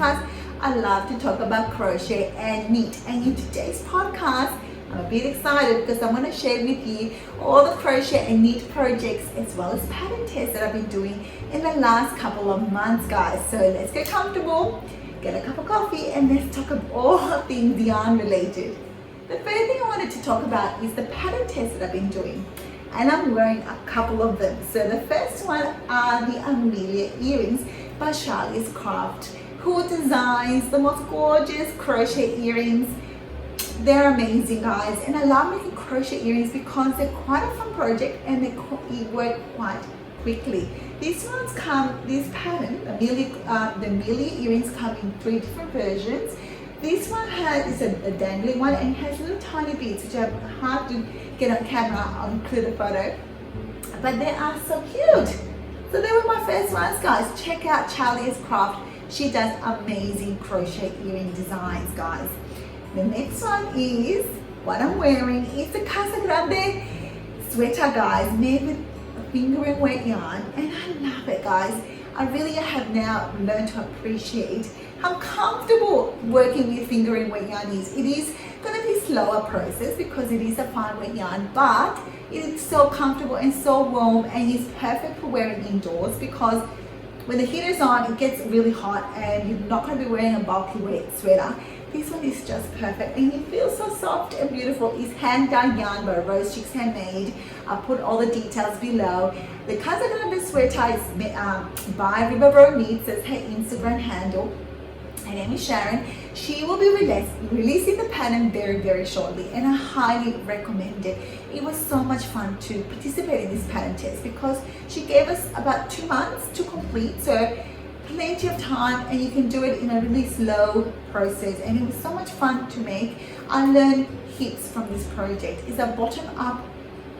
podcast, I love to talk about crochet and knit. And in today's podcast, I'm a bit excited because I'm going to share with you all the crochet and knit projects as well as pattern tests that I've been doing in the last couple of months, guys. So let's get comfortable, get a cup of coffee, and let's talk about all things yarn related. The first thing I wanted to talk about is the pattern tests that I've been doing. And I'm wearing a couple of them. So the first one are the Amelia earrings by Chalias Craft, who designs the most gorgeous crochet earrings. They're amazing, guys, and I love making crochet earrings because they're quite a fun project and they work quite quickly. This pattern, the Amelia earrings come in 3 different versions. This one is a dangling one and it has little tiny beads which are hard to get on camera. I'll include a photo, but they are so cute. So they were my first ones, guys. Check out Chalias Craft. She does amazing crochet earring designs, guys. The next one is what I'm wearing. It's a Casagrande sweater, guys, made with finger and wet yarn, and I love it, guys. I really have now learned to appreciate how comfortable working with finger and wet yarn is. It is going to be a slower process because it is a fine wet yarn, but it is so comfortable and so warm, and it's perfect for wearing indoors because when the heater is on, it gets really hot and you're not going to be wearing a bulky wet sweater. This one is just perfect and it feels so soft and beautiful. It's hand dyed yarn by Rose Chicks Handmade. I'll put all the details below. The Casagrande sweater is by ribblr Knits. That's her Instagram handle. Her name is Sharon. She will be releasing the pattern very, very shortly, and I highly recommend it. It was so much fun to participate in this pattern test because she gave us about 2 months to complete, so plenty of time, and you can do it in a really slow process, and it was so much fun to make. I learned heaps from this project. It's a bottom-up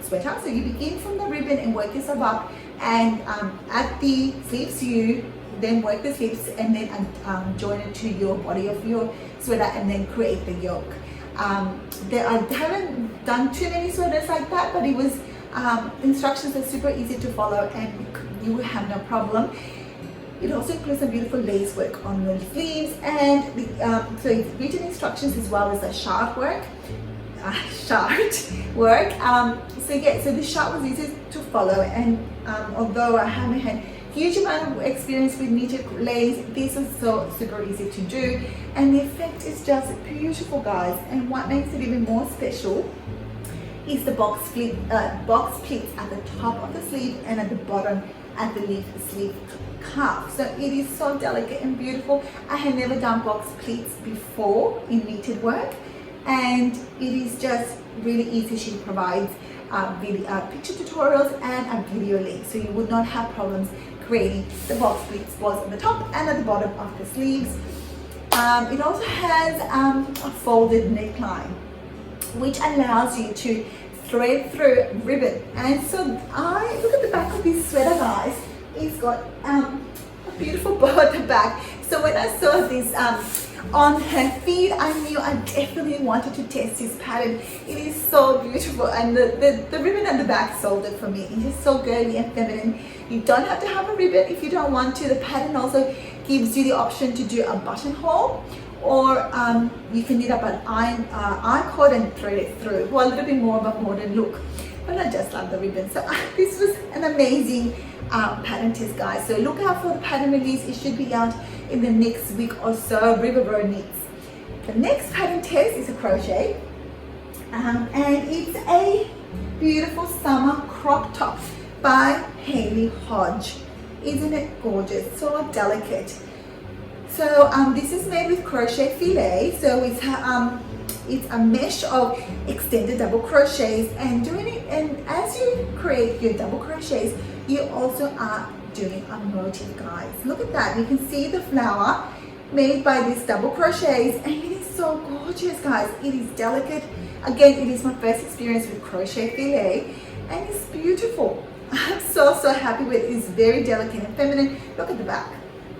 sweater, so you begin from the ribbon and work yourself up, and at the sleeves you then work the sleeves and then join it to your body of your sweater and then create the yoke. I haven't done too many sweaters like that, but it was instructions are super easy to follow and you will have no problem. It also includes some beautiful lace work on the sleeves, and so it's written instructions as well as a chart work. So the chart was easy to follow, and although I haven't had huge amount of experience with knitted lace, this is so super easy to do, and the effect is just beautiful, guys. And what makes it even more special is the box pleats at the top of the sleeve and at the bottom at the sleeve cuff. So it is so delicate and beautiful. I had never done box pleats before in knitted work, and it is just really easy. She provides picture tutorials and a video link, so you would not have problems creating the box pleats both at the top and at the bottom of the sleeves. It also has a folded neckline, which allows you to thread through ribbon. And so I look at the back of this sweater, guys. It's got a beautiful bow at the back. So when I saw this on her feed, I knew I definitely wanted to test this pattern. It is so beautiful, and the ribbon at the back sold it for me. It is so girly and feminine. You don't have to have a ribbon if you don't want to. The pattern also gives you the option to do a buttonhole, or you can knit up an I-cord and thread it through for a little bit more of a modern look. But I just love the ribbon. So this was an amazing pattern test, guys. So look out for the pattern release. It should be out in the next week or so. Ribblr Knits. The next pattern test is a crochet, and it's a beautiful summer crop top by Hailey Hodge. Isn't it gorgeous? So delicate. So this is made with crochet filet. So it's a mesh of extended double crochets, and as you create your double crochets, you also are doing a motif, guys. Look at that. You can see the flower made by these double crochets, and it is so gorgeous, guys. It is delicate. Again, it is my first experience with crochet filet, and it's beautiful. I'm so happy with it. It's very delicate and feminine. Look at the back.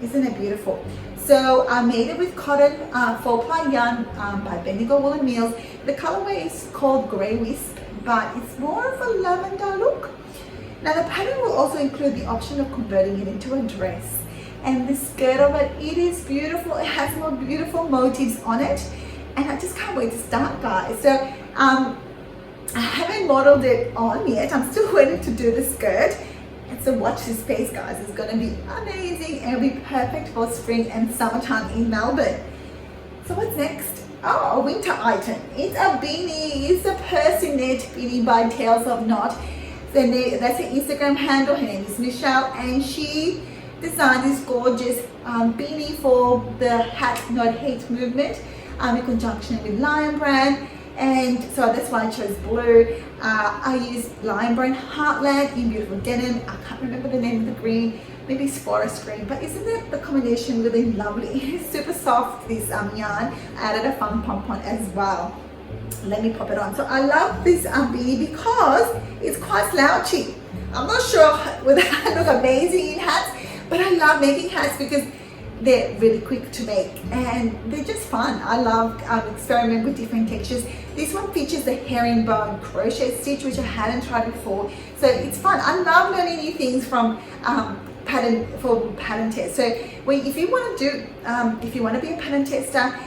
Isn't it beautiful? So I made it with cotton 4-ply yarn by Bendigo Wool and Meals. The colorway is called Grey Wisp, but it's more of a lavender look. Now the pattern will also include the option of converting it into a dress. and the skirt of it, it is beautiful. It has more beautiful motifs on it, and I just can't wait to start, guys. So I haven't modeled it on yet. I'm still waiting to do the skirt. And so watch this space, guys. It's going to be amazing and it'll be perfect for spring and summertime in Melbourne. So what's next? Oh, a winter item. It's a beanie. It's a Persinette beanie by Tales of Knot. That's her Instagram handle. Her name is Michelle, and she designed this gorgeous beanie for the Hat Not Hate movement in conjunction with Lion Brand. And so that's why I chose blue. I used Lion Brand Heartland in beautiful denim. I can't remember the name of the green. Maybe it's forest green, but isn't it the combination really lovely? It's super soft, this yarn. I added a fun pom-pom as well. Let me pop it on. So I love this beanie because it's quite slouchy. I'm not sure whether I look amazing in hats, but I love making hats because they're really quick to make and they're just fun. I love experimenting with different textures. This one features the herringbone crochet stitch, which I hadn't tried before, so it's fun. I love learning new things from pattern tests. So if you want to do if you want to be a pattern tester,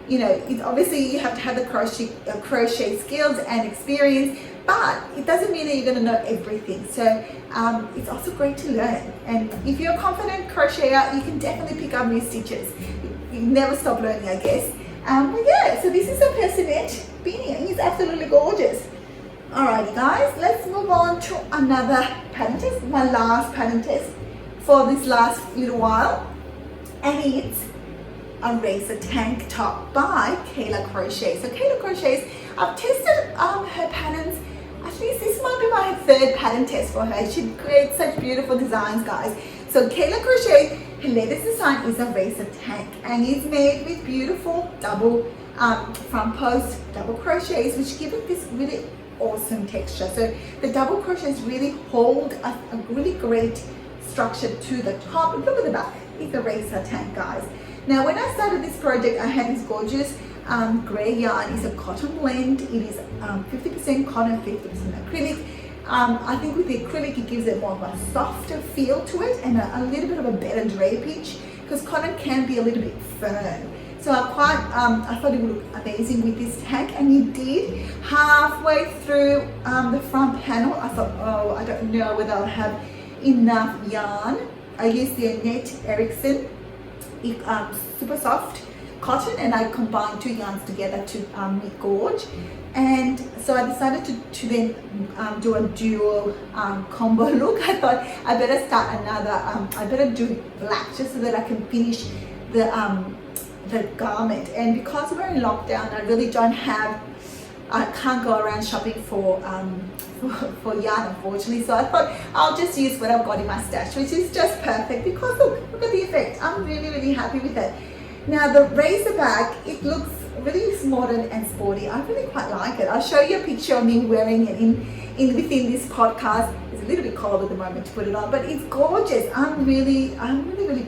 you know, obviously you have to have the crochet skills and experience, but it doesn't mean that you're going to know everything. So it's also great to learn, and if you're a confident crocheter, you can definitely pick up new stitches. You never stop learning, I guess. But yeah, so this is a Persinette beanie and it's absolutely gorgeous. Alrighty guys, let's move on to another pattern test, my last pattern test for this last little while, and it's a racer tank top by Kayla Krochets. So Kayla Krochets, I've tested her patterns. At least this might be my third pattern test for her. She creates such beautiful designs, guys. So Kayla Krochets, her latest design is a racer tank, and it's made with beautiful double front post double crochets, which give it this really awesome texture. So the double crochets really hold a really great structure to the top. Look at the back. It's a racer tank, guys. Now, when I started this project, I had this gorgeous grey yarn. It's a cotton blend. It is 50% cotton, 50% acrylic. I think with the acrylic, it gives it more of a softer feel to it and a little bit of a better drapage, because cotton can be a little bit firm. So I thought it would look amazing with this tank, and it did. Halfway through the front panel, I thought, oh, I don't know whether I'll have enough yarn. I used the Annette Erickson super soft cotton, and I combined two yarns together to make gorge. And so I decided to then do a dual combo look. I thought I better start another, I better do black just so that I can finish the garment. And because we're in lockdown, I really don't have, I can't go around shopping for yarn, unfortunately. So I thought I'll just use what I've got in my stash, which is just perfect, because look at the effect. I'm really, really happy with it. Now the racer bag, it looks really modern and sporty. I really quite like it. I'll show you a picture of me wearing it within this podcast. It's a little bit cold at the moment to put it on, but it's gorgeous. I'm really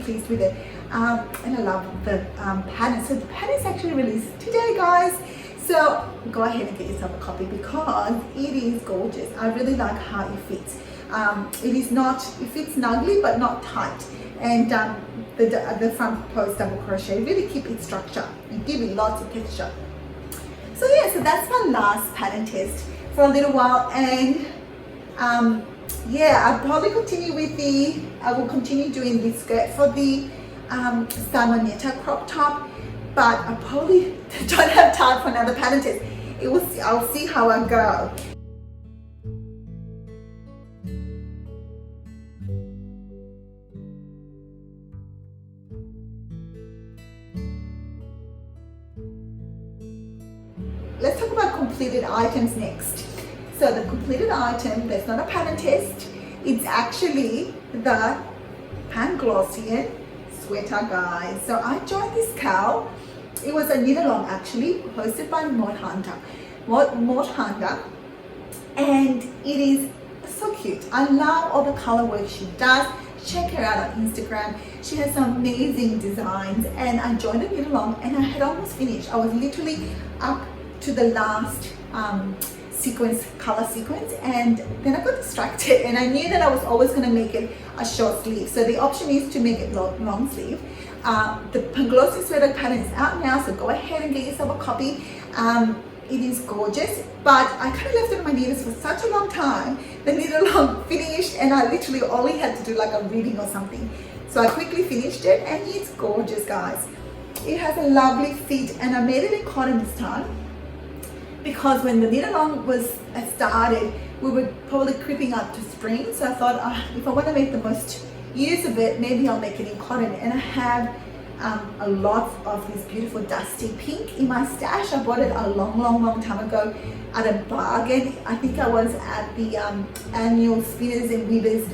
pleased with it. And I love the pattern. So the pattern is actually released today, guys. So go ahead and get yourself a copy because it is gorgeous. I really like how it fits. It fits snugly but not tight. And the front post double crochet really keep its structure and give it lots of texture. So yeah, so that's my last pattern test for a little while. And yeah, I'll probably continue I will continue doing this skirt for the Simonetta crop top, but I probably don't have time for another pattern test. I'll see how I go. Let's talk about completed items next. So the completed item, that's not a pattern test, it's actually the Panglossian sweater, guys. So I joined this cowl. It was a knit along actually, hosted by Morthunder, and it is so cute. I love all the color work she does. Check her out on Instagram. She has some amazing designs, and I joined a knit along and I had almost finished. I was literally up to the last color sequence, and then I got distracted, and I knew that I was always going to make it a short sleeve. So the option is to make it long sleeve. The Panglossian sweater pattern is out now, so go ahead and get yourself a copy. It is gorgeous, but I kind of left it on my needles for such a long time. The needle long finished, and I literally only had to do like a reading or something. So I quickly finished it, and it's gorgeous, guys. It has a lovely fit, and I made it in cotton this time because when the knit along was started, we were probably creeping up to spring. So I thought, if I want to make the most use of it, maybe I'll make it in cotton. And I have a lot of this beautiful dusty pink in my stash. I bought it a long time ago at a bargain. I think I was at the annual Spinners and Weavers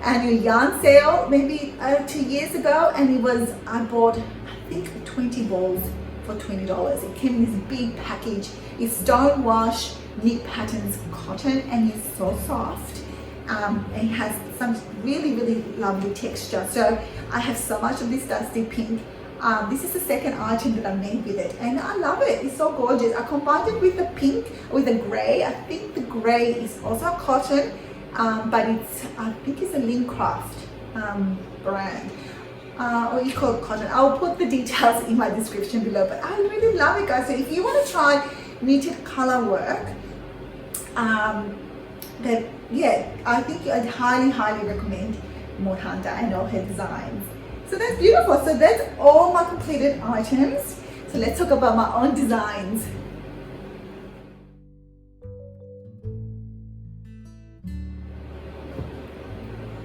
annual yarn sale maybe 2 years ago, and I bought I think 20 balls for $20. It came in this big package. It's don't wash knit patterns cotton, and it's so soft. And it has some really lovely texture. So I have so much of this dusty pink. This is the second item that I made with it, and I love it. It's so gorgeous. I combined it with the pink, with the grey. I think the grey is also cotton, but I think it's a Lincraft brand. Or you call it cotton. I'll put the details in my description below, but I really love it, guys. So if you want to try knitted color work, I think I'd highly recommend Morthunder and all her designs. So that's beautiful. So that's all my completed items. So let's talk about my own designs.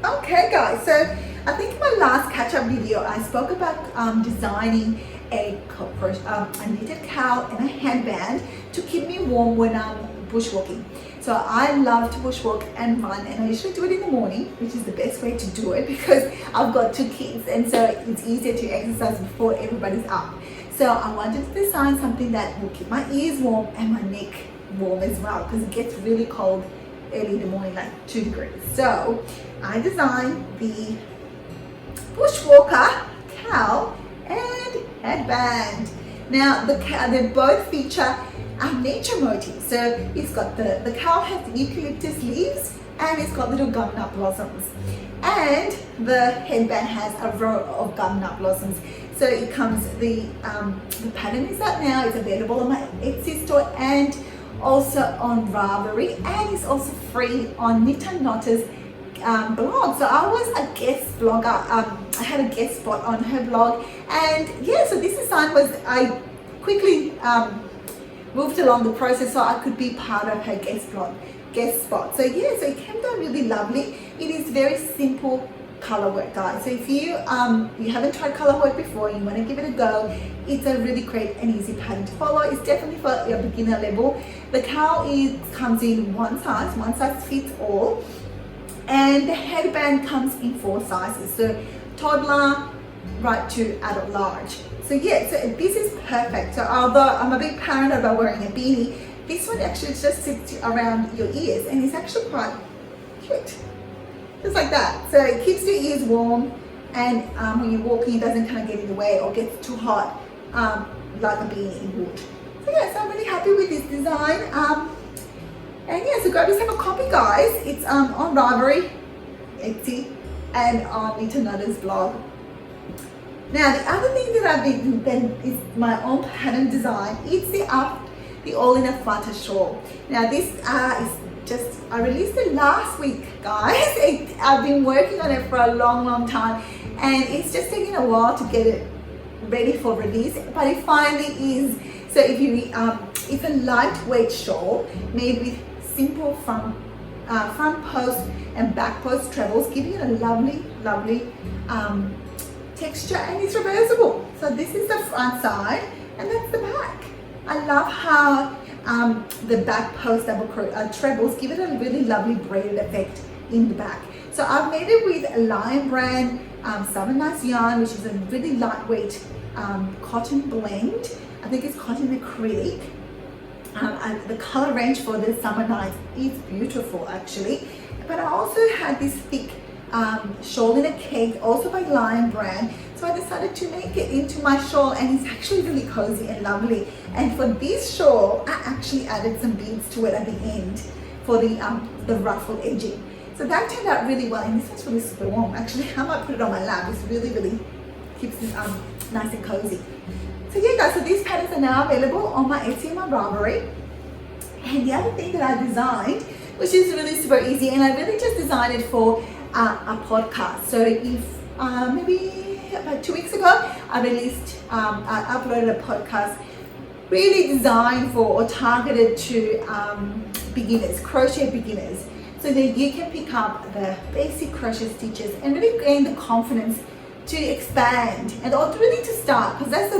Okay, guys, so I think in my last catch-up video I spoke about designing a knitted cowl and a headband to keep me warm when I'm bushwalking. So I love to bushwalk and run, and I usually do it in the morning, which is the best way to do it because I've got 2 kids, and so it's easier to exercise before everybody's up. So I wanted to design something that will keep my ears warm and my neck warm as well, because it gets really cold early in the morning, like 2 degrees. So I designed the Bushwalker cowl and headband. Now they both feature nature motifs. So it's got the cowl has eucalyptus leaves, and it's got little gumnut blossoms, and the headband has a row of gumnut blossoms. So it comes, the pattern is out now. It's available on my Etsy store and also on Ravelry, and it's also free on Knit and Knotter's blog. So I was a guest blogger. I had a guest spot on her blog, and yeah, so this design was, I quickly moved along the process so I could be part of her guest spot. So yeah, so it came down really lovely. It is very simple color work, guys. So if you haven't tried color work before and you want to give it a go, it's a really great and easy pattern to follow. It's definitely for your beginner level. The cowl comes in one size fits all, and the headband comes in 4 sizes, so toddler right to adult large. So yeah, so this is perfect. So although I'm a big paranoid about wearing a beanie, this one actually just sits around your ears, and it's actually quite cute, just like that. So it keeps your ears warm, and when you're walking, it doesn't kind of get in the way or get too hot like a beanie would. So yeah, so I'm really happy with this design. And yeah, so grab yourself a copy, guys. It's on Ravelry, Etsy, and on Knit and Knotter's blog. Now the other thing that I've been is my own pattern design. It's the all in a flutter shawl. Now this is just, I released it last week, guys. I've been working on it for a long time, and it's just taking a while to get it ready for release, but it finally is. So if you it's a lightweight shawl made with simple front post and back post trebles, giving it a lovely texture, and it's reversible. So this is the front side, and that's the back. I love how the back post trebles give it a really lovely braided effect in the back. So I've made it with a Lion brand Summer Nice yarn, which is a really lightweight cotton blend. I think it's cotton acrylic. And the color range for the Summer Nights is beautiful, actually. But I also had this thick shawl in a cake, also by Lion brand. So So I decided to make it into my shawl, and it's actually really cozy and lovely. And for this shawl, I actually added some beads to it at the end for the ruffle edging. So that turned out really well, and this one's really super warm. Actually, I might put it on my lap. It's really keeps it nice and cozy. So yeah guys, so these patterns are now available on my Etsy and my Ravelry. And the other thing that I designed, which is really super easy, and I really just designed it for a podcast. So if maybe about 2 weeks ago, I uploaded a podcast really designed for or targeted to beginners, crochet beginners, so that you can pick up the basic crochet stitches and really gain the confidence to expand and or really to start, because that's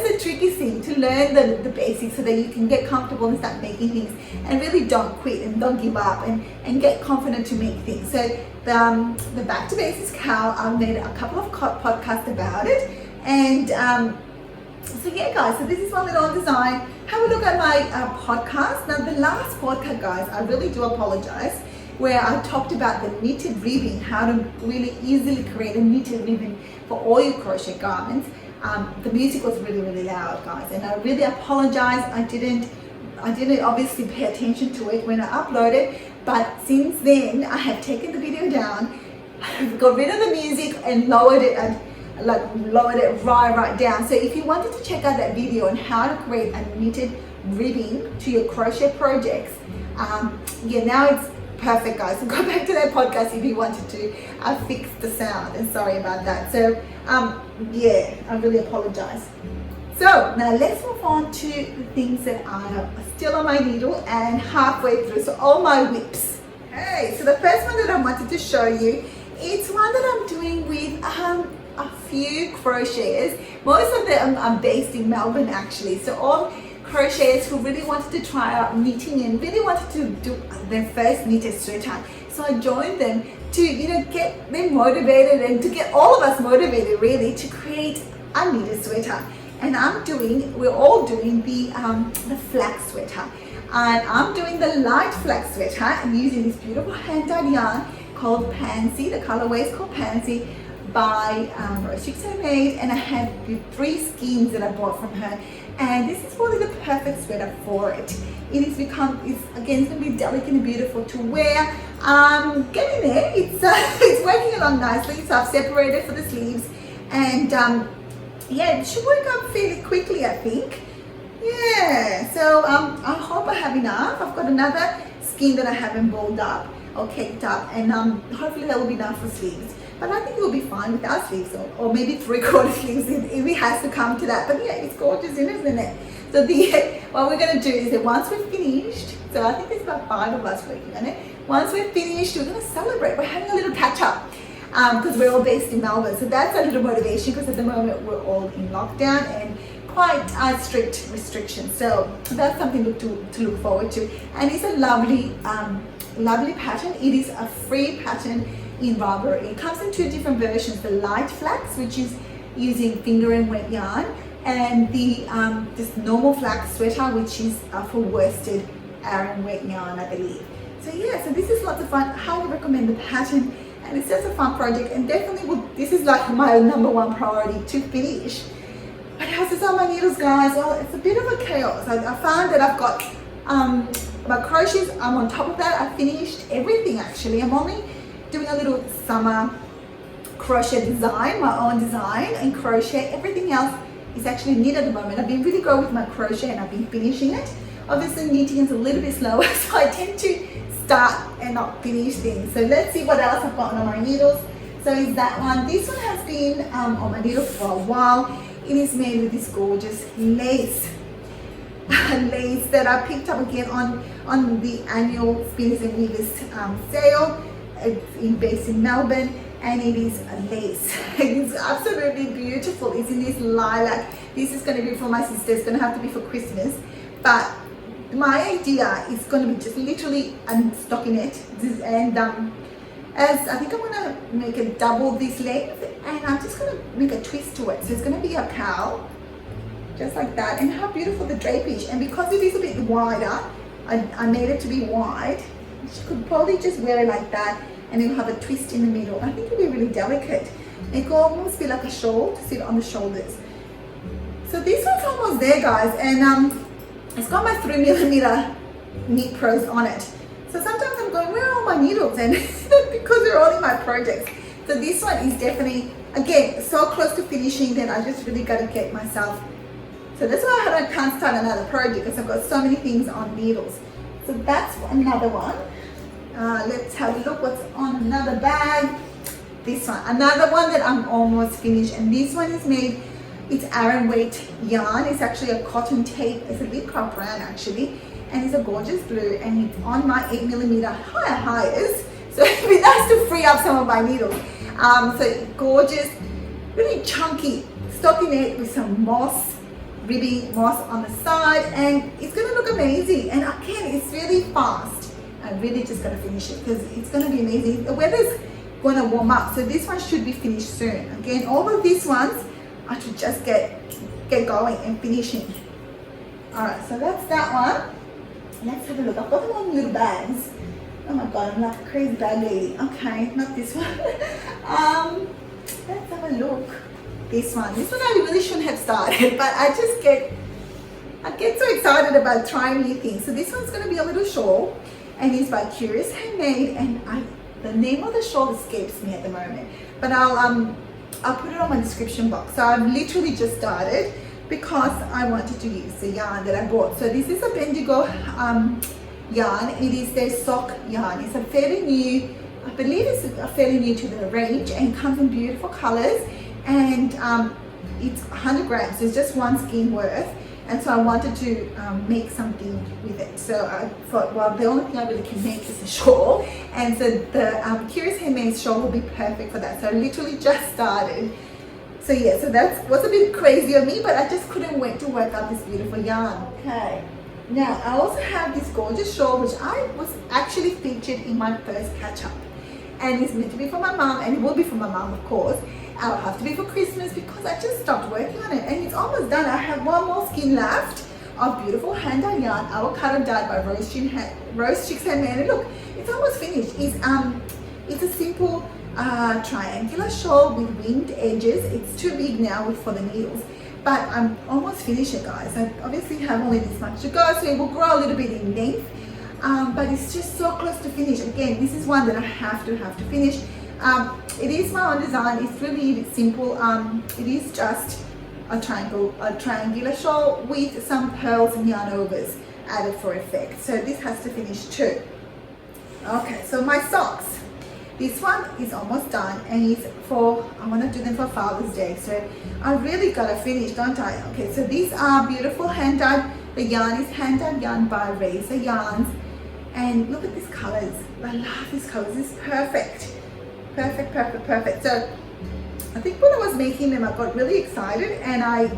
the tricky thing, to learn the basics so that you can get comfortable and start making things, and really don't quit and don't give up, and get confident to make things. So the Back to Basics cowl, I've made a couple of podcasts about it, and so yeah guys, so this is my little design. Have a look at my podcast. Now the last podcast guys, I really do apologize, where I talked about the knitted ribbing, how to really easily create a knitted ribbon for all your crochet garments. The music was really loud guys, and I really apologize. I didn't obviously pay attention to it when I uploaded, but since then I have taken the video down, I've got rid of the music and lowered it right down. So if you wanted to check out that video on how to create a knitted ribbing to your crochet projects, yeah, now it's perfect guys. So go back to that podcast if you wanted to. I fixed the sound, and sorry about that. So yeah, I really apologize. So now let's move on to the things that are still on my needle and halfway through, so all my whips. Okay, so the first one that I wanted to show you, it's one that I'm doing with a few crocheters. Most of them are based in Melbourne actually, so all crocheters who really wanted to try out knitting and really wanted to do their first knitted sweater. So I joined them to get them motivated, and to get all of us motivated really to create a knitted sweater. And we're all doing the flax sweater, and I'm doing the light flax sweater and using this beautiful hand-dyed yarn called Pansy. The colorway is called Pansy by Rose Made, and I have 3 skeins that I bought from her, and this is probably the perfect sweater for it. It's again, it's going to be delicate and beautiful to wear. Getting there, it's working along nicely. So I've separated for the sleeves, and yeah, it should work out fairly quickly, I think. Yeah, so I hope I have enough. I've got another skein that I haven't balled up or caked up, and hopefully that will be enough for sleeves. But I think it will be fine without sleeves, or maybe 3/4 sleeves if it has to come to that. But yeah, it's gorgeous, isn't it? So what we're going to do is that once we're finished, so I think there's about 5 of us working on it. Once we're finished, we're going to celebrate. We're having a little catch up because we're all based in Melbourne. So that's a little motivation, because at the moment we're all in lockdown and quite strict restrictions. So that's something to look forward to. And it's a lovely pattern. It is a free pattern in Ravelry. It comes in 2 different versions: the light flax, which is using finger and wet yarn, and the just normal flax sweater, which is for worsted Aran wet yarn, I believe. So yeah, so this is lots of fun. I highly recommend the pattern, and it's just a fun project, and definitely this is like my #1 priority to finish. What else is on my needles, guys? Well, it's a bit of a chaos. I found that I've got my crochets. I'm on top of that. I finished everything actually. I'm only doing a little summer crochet design, my own design and crochet. Everything else is actually knit at the moment. I've been really good with my crochet, and I've been finishing it. Obviously knitting is a little bit slower, so I tend to start and not finish things. So let's see what else I've got on my needles. So is that one. This one has been on my needles for a while. It is made with this gorgeous lace that I picked up again on the annual Spinners and Weavers sale. It's based in Melbourne, and it is a lace. It's absolutely beautiful. It's in this lilac. This is going to be for my sister. It's going to have to be for Christmas, but my idea is going to be just literally unstocking it, and as I think I'm going to make a double this length, and I'm just going to make a twist to it. So it's going to be a cowl, just like that. And how beautiful the drapage. And because it is a bit wider, I made it to be wide. You could probably just wear it like that, and it'll have a twist in the middle. I think it'll be really delicate. It could almost be like a shawl to sit on the shoulders. So this one's almost there, guys, and it's got my 3mm knit pros on it. So sometimes I'm going, where are all my needles? And because they're all in my projects. So this one is definitely, again, so close to finishing that I just really got to get myself. So that's why I can't start another project, because I've got so many things on needles. So that's another one. Let's have a look what's on another bag. This one, another one that I'm almost finished, and this one is made, it's Aran weight yarn. It's actually a cotton tape. It's a bit crop brand actually, and it's a gorgeous blue, and it's on my 8mm hires. So it'd be nice to free up some of my needles. So gorgeous, really chunky stockinette with some moss, ribbing moss on the side, and it's gonna look amazing. And again, it's really fast. I'm really just gonna finish it because it's gonna be amazing. The weather's gonna warm up, so this one should be finished soon. Again, all of these ones I should just get going and finishing. All right, so that's that one. Let's have a look. I've got them all in little bags. Oh my god, I'm like a crazy bag lady. Okay, not this one. Let's have a look. This one I really shouldn't have started, but I get so excited about trying new things. So this one's going to be a little shawl, and it's by Curious Handmade, and the name of the shawl escapes me at the moment, but I'll put it on my description box. So I've literally just started because I wanted to use the yarn that I bought. So this is a Bendigo yarn. It is their sock yarn. It's a fairly new, I believe it's fairly new to the range, and comes in beautiful colors, and it's 100 grams, so it's just one skein worth. And so I wanted to make something with it. So I thought, well, the only thing I really can make is a shawl, and so the Curious Handmade shawl will be perfect for that. So I literally just started. So yeah, so that was a bit crazy of me, but I just couldn't wait to work out this beautiful yarn. Okay. Now, I also have this gorgeous shawl, which I was actually featured in my first catch-up. And it's meant to be for my mom, and it will be for my mom, of course. I'll have to be for Christmas because I just stopped working on it. And it's almost done. I have one more skein left of beautiful hand-dyed yarn, avocado dyed by Rose Chicks Handmade. And look, it's almost finished. It's a simple triangular shawl with winged edges. It's too big now for the needles. But I'm almost finished it, guys. I obviously have only this much to go, so it will grow a little bit in length. But it's just so close to finish. Again, this is one that I have to finish. It is my own design. It's really simple. It is just a triangular shawl with some pearls and yarn overs added for effect. So this has to finish too. Okay, so my socks. This one is almost done, and it's for, I want to do them for Father's Day. So I really got to finish, don't I? Okay, so these are beautiful hand-dyed. The yarn is hand-dyed yarn by Razor Yarns. And look at these colors. I love these colors. It's perfect. Perfect, perfect, perfect. So I think when I was making them, I got really excited, and I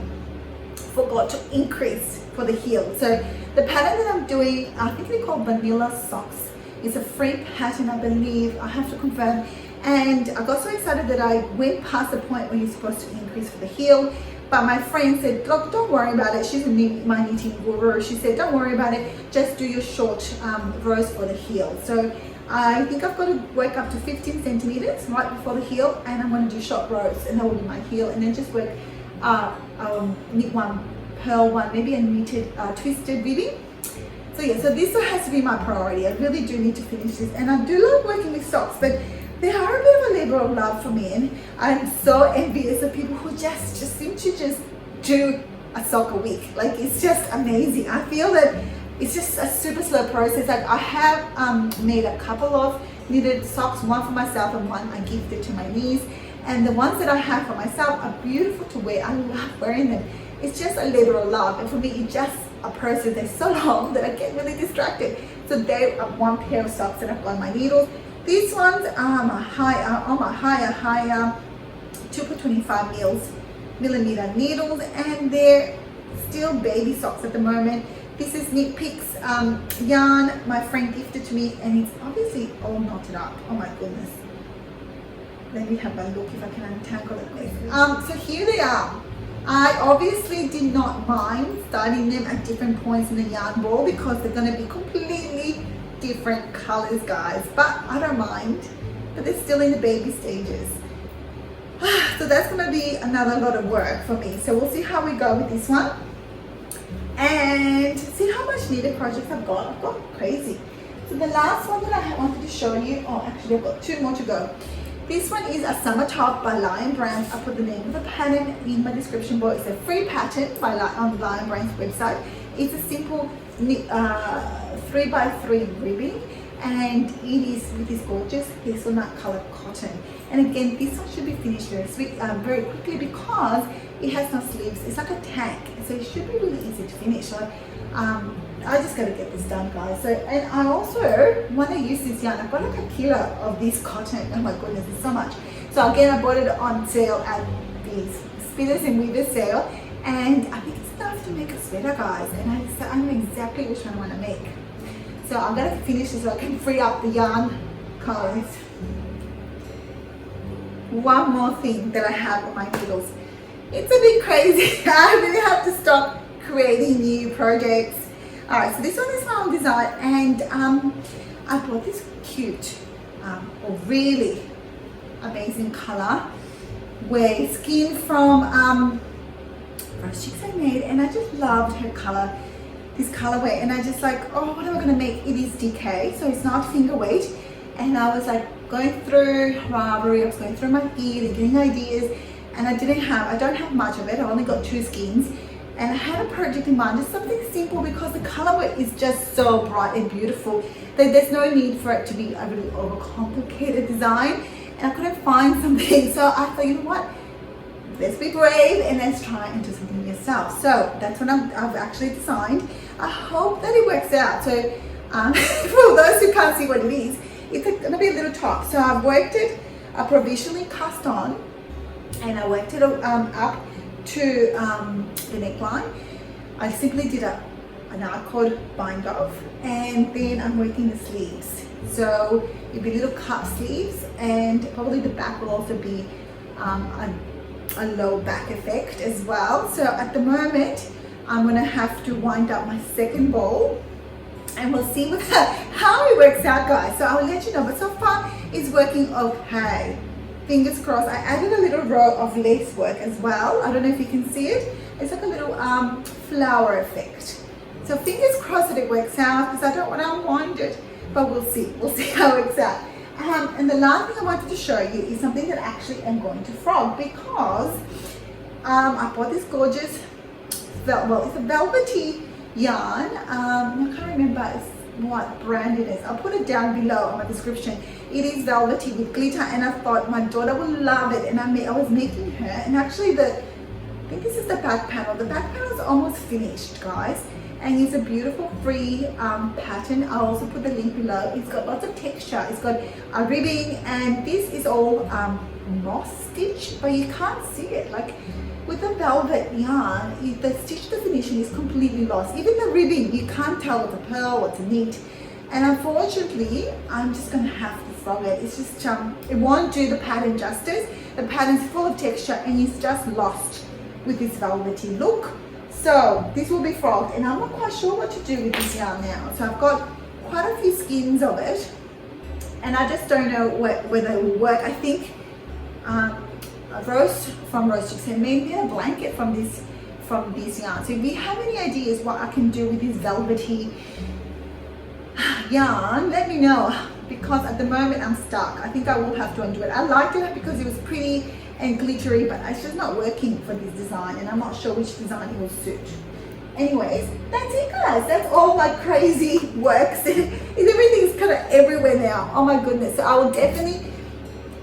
forgot to increase for the heel. So the pattern that I'm doing, I think they're called Vanilla Socks. It's a free pattern, I believe. I have to confirm. And I got so excited that I went past the point where you're supposed to increase for the heel. But my friend said, look, don't worry about it. She's my knitting guru. She said, don't worry about it. Just do your short rows for the heel. So I think I've got to work up to 15 centimeters right before the heel, and I'm going to do short rows, and that will be my heel, and then just work knit one, purl one, maybe a knitted twisted ribbing. So yeah, so this has to be my priority. I really do need to finish this, and I do love working with socks, but they are a bit of a labor of love for me, and I'm so envious of people who just seem to just do a sock a week. Like, it's just amazing. I feel that it's just a super slow process. Like, I have made a couple of knitted socks, one for myself and one I gifted to my niece, and the ones that I have for myself are beautiful to wear. I love wearing them. It's just a labor of love, and for me, it's just a process that's so long that I get really distracted. So they are one pair of socks that I've got my needles. These ones are my higher 2.25 millimeter needles, and they're still baby socks at the moment. This is Knit Picks yarn my friend gifted to me, and it's obviously all knotted up. Oh my goodness. Let me have a look if I can untangle it. So here they are. I obviously did not mind starting them at different points in the yarn ball because they're going to be completely different colors, guys, but I don't mind. But they're still in the baby stages. So that's going to be another lot of work for me. So we'll see how we go with this one. And see how much knitted projects I've got. I've got crazy. So the last one that I wanted to show you, oh actually I've got 2 more to go. This one is a summer top by Lion Brands. I put the name of the pattern in my description box. It's a free pattern on the Lion Brands website. It's a simple 3x3 ribbing, and it is with this gorgeous hazelnut colored cotton. And again, this one should be finished very quickly because it has no sleeves. It's like a tank, so it should be really easy to finish. So I just got to get this done, guys. So, and I also want to use this yarn. I've got like a kilo of this cotton. Oh my goodness, it's so much. So again, I bought it on sale at the Spinners and Weavers sale, and I think it's enough to make a sweater, guys. And I know exactly which one I want to make. So I'm going to finish this so I can free up the yarn, guys. One more thing that I have on my needles. It's a bit crazy. I really have to stop creating new projects. Alright, so this one is my own design, and I bought this cute, really amazing color where skin from Rose Chicks I made, and I just loved her color, this colorway, and I just like, oh, what am I gonna make? It is DK, so it's not finger weight, and I was like going through Ravelry, I was going through my feed and getting ideas, and I don't have much of it. I only got 2 skins. And I had a project in mind, just something simple, because the colorway is just so bright and beautiful that there's no need for it to be a really overcomplicated design. And I couldn't find something, so I thought, you know what? Let's be brave and let's try and do something yourself. So that's what I've actually designed. I hope that it works out. So for those who can't see what it is, it's gonna be a little top. So I've worked it, I provisionally cast on, and I worked it up to the neckline. I simply did an arc-cord bind off, and then I'm working the sleeves. So it'll be little cut sleeves, and probably the back will also be a low back effect as well. So at the moment, I'm gonna have to wind up my second ball, and we'll see how it works out, guys. So I'll let you know, but so far it's working okay. Fingers crossed. I added a little row of lace work as well. I don't know if you can see it. It's like a little flower effect. So fingers crossed that it works out, because I don't want to unwind it, but we'll see. We'll see how it works out. And the last thing I wanted to show you is something that actually I'm going to frog, because I bought this gorgeous, well, it's a velvety yarn. I can't remember what brand it is. I'll put it down below in my description. It is velvety with glitter, and I thought my daughter will love it, and I was making her, and actually I think this is the back panel. The back panel is almost finished, guys, and it's a beautiful free pattern. I'll also put the link below. It's got lots of texture. It's got a ribbing, and this is all moss stitch, but you can't see it. Like with the velvet yarn, the stitch definition is completely lost. Even the ribbing, you can't tell what's a pearl, what's a knit. And unfortunately, I'm just gonna have to frog it. It's just, it won't do the pattern justice. The pattern's full of texture, and it's just lost with this velvety look. So this will be frogged, and I'm not quite sure what to do with this yarn now. So I've got quite a few skins of it, and I just don't know whether it will work. I think Rose from Rose Chicks made me a blanket from this yarn. So if you have any ideas what I can do with this velvety yarn, let me know, because at the moment I'm stuck. I think I will have to undo it. I liked it because it was pretty and glittery, but it's just not working for this design, and I'm not sure which design it will suit. Anyways, that's it, guys. That's all my crazy works. Everything's kind of everywhere now. Oh my goodness. So I will definitely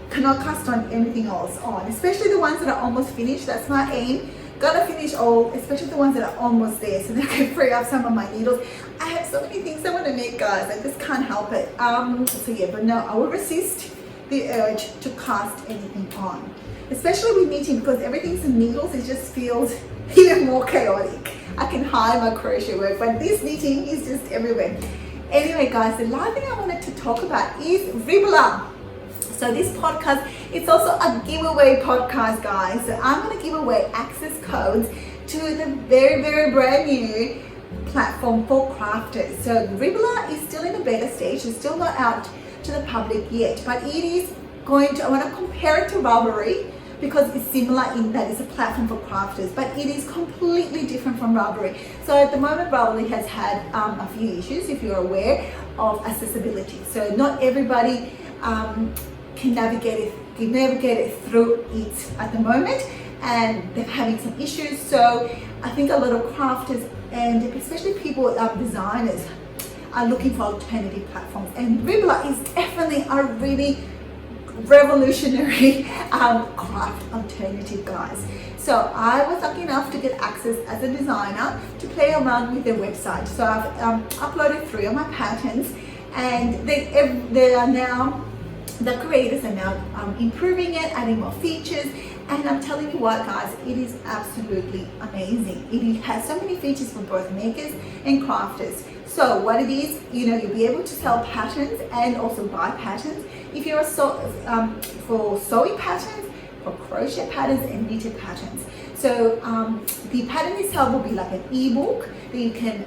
cannot cast on anything else on, especially the ones that are almost finished. That's my aim. Gotta finish all, especially the ones that are almost there, so that I can free up some of my needles. I have so many things I want to make, guys. I just can't help it. So yeah, but no, I will resist the urge to cast anything on, especially with knitting, because everything's in needles. It just feels even more chaotic. I can hide my crochet work, but this knitting is just everywhere. Anyway, guys, the last thing I wanted to talk about is ribblr. So this podcast, it's also a giveaway podcast, guys. So I'm going to give away access codes to the very, very brand new platform for crafters. So ribblr is still in the beta stage. It's still not out to the public yet, but it is going to, I want to compare it to Ravelry. because it's similar in that it's a platform for crafters, but it is completely different from Ravelry. So at the moment, Ravelry has had a few issues, if you're aware, of accessibility. So not everybody can navigate it through it at the moment, and they're having some issues. So I think a lot of crafters, and especially people, designers, are looking for alternative platforms, and ribblr is definitely a really revolutionary craft alternative, guys. So I was lucky enough to get access as a designer to play around with their website. So I've uploaded 3 of my patterns, and they are now, the creators are now improving it, adding more features, and I'm telling you what, guys, it is absolutely amazing. It has so many features for both makers and crafters. So what it is, you'll be able to sell patterns and also buy patterns. If you're for sewing patterns, for crochet patterns and knitted patterns. So the pattern itself will be like an ebook that you can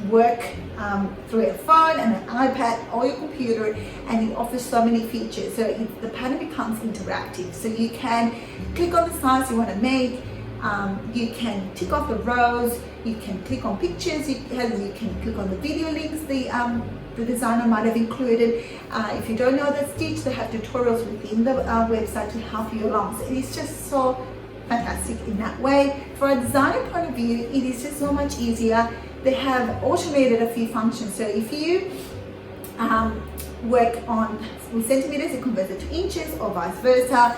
work through a phone and an iPad or your computer, and it offers so many features. So the pattern becomes interactive. So you can click on the size you want to make. You can tick off the rows, you can click on pictures, you can click on the video links the designer might have included. If you don't know the stitch, they have tutorials within the website to help you along. So it's just so fantastic in that way. For a designer point of view, it is just so much easier. They have automated a few functions. So if you work with centimeters, it converts it to inches or vice versa.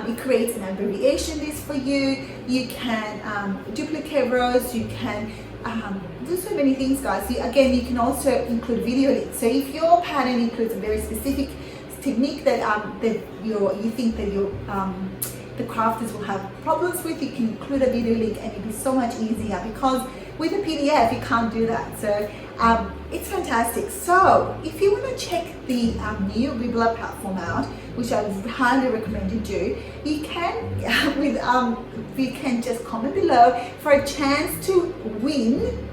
It creates an abbreviation list for you. You can duplicate rows. You can do so many things, guys. Again, you can also include video links. So if your pattern includes a very specific technique that you think that the crafters will have problems with, you can include a video link, and it'll be so much easier, because with a PDF you can't do that. So it's fantastic. So if you want to check the new ribblr platform out, which I highly recommend you do, you can just comment below for a chance to win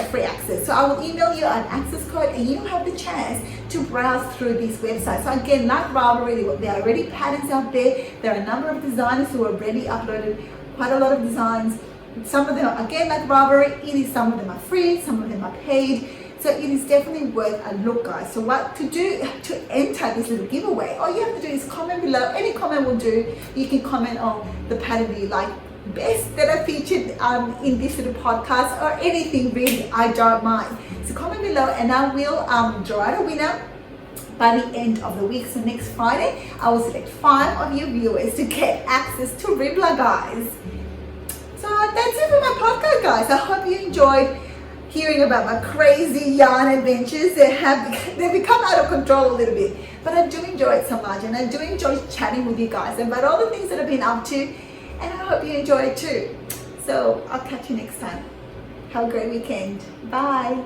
free access. So I will email you an access code, and you have the chance to browse through this website. So again, like Ravelry, there are already patterns out there. There are a number of designers who have already uploaded quite a lot of designs. Some of them, again, like Ravelry, some of them are free, some of them are paid. So it is definitely worth a look, guys. So what to do to enter this little giveaway, all you have to do is comment below. Any comment will do. You can comment on the pattern that you like best that I featured in this little podcast, or anything really, I don't mind. So comment below, and I will draw out a winner by the end of the week. So next Friday, I will select 5 of you viewers to get access to ribblr, guys. So that's it for my podcast, guys. I hope you enjoyed hearing about my crazy yarn adventures. They've become out of control a little bit, but I do enjoy it so much, and I do enjoy chatting with you guys about all the things that I've been up to, and I hope you enjoy it too. So I'll catch you next time. Have a great weekend. Bye.